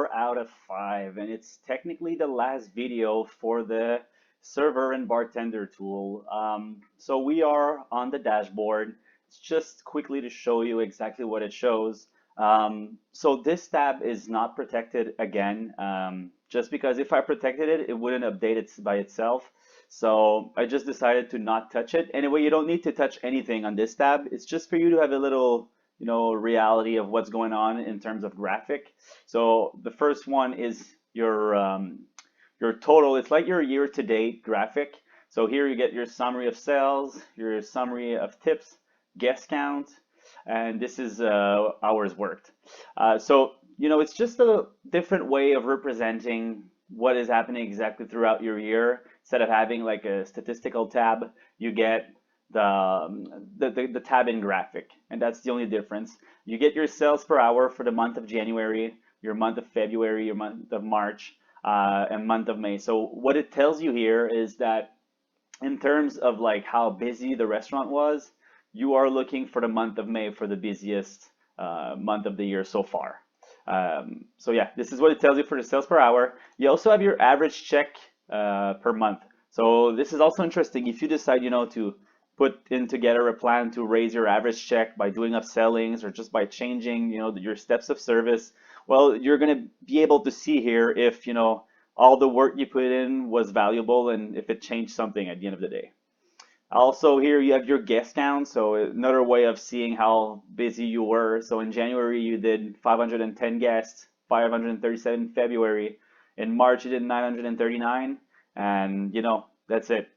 4 out of 5, and it's technically the last video for the server and bartender tool. So we are on the dashboard. It's just quickly to show you exactly what it shows. So this tab is not protected again, just because if I protected it, it wouldn't update it by itself. So I just decided to not touch it. Anyway, you don't need to touch anything on this tab. It's just for you to have a little, reality of what's going on in terms of graphic. So the first one is your total. It's like your year-to-date graphic. So here you get your summary of sales, your summary of tips, guest count, and this is hours worked. It's just a different way of representing what is happening exactly throughout your year. Instead of having like a statistical tab, you get the tab in graphic, and that's the only difference. You get your sales per hour for the month of January, your month of February, your month of March, and month of May. So what it tells you here is that in terms of like how busy the restaurant was, you are looking for the month of May for the busiest month of the year so far. So yeah, this is what it tells you for the sales per hour. You also have your average check per month. So this is also interesting. If you decide, to put in together a plan to raise your average check by doing upsellings or just by changing, your steps of service, well, you're going to be able to see here if, all the work you put in was valuable and if it changed something at the end of the day. Also here you have your guest count, so another way of seeing how busy you were. So in January you did 510 guests, 537 in February. In March you did 939, and that's it.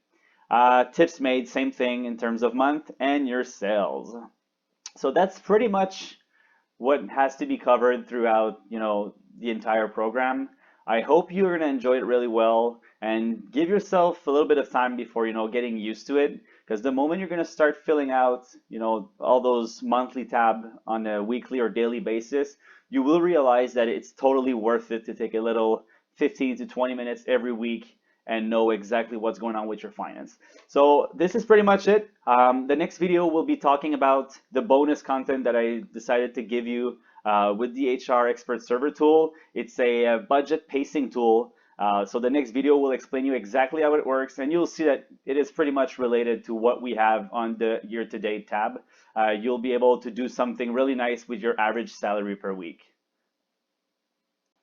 Tips made, same thing in terms of month, and your sales. So that's pretty much what has to be covered throughout, the entire program. I hope you're going to enjoy it really well and give yourself a little bit of time before, getting used to it. Because the moment you're going to start filling out, all those monthly tab on a weekly or daily basis, you will realize that it's totally worth it to take a little 15 to 20 minutes every week and know exactly what's going on with your finance. So this is pretty much it. The next video will be talking about the bonus content that I decided to give you with the HR Expert Server tool. It's a budget pacing tool. So the next video will explain you exactly how it works, and you'll see that it is pretty much related to what we have on the year-to-date tab. You'll be able to do something really nice with your average salary per week.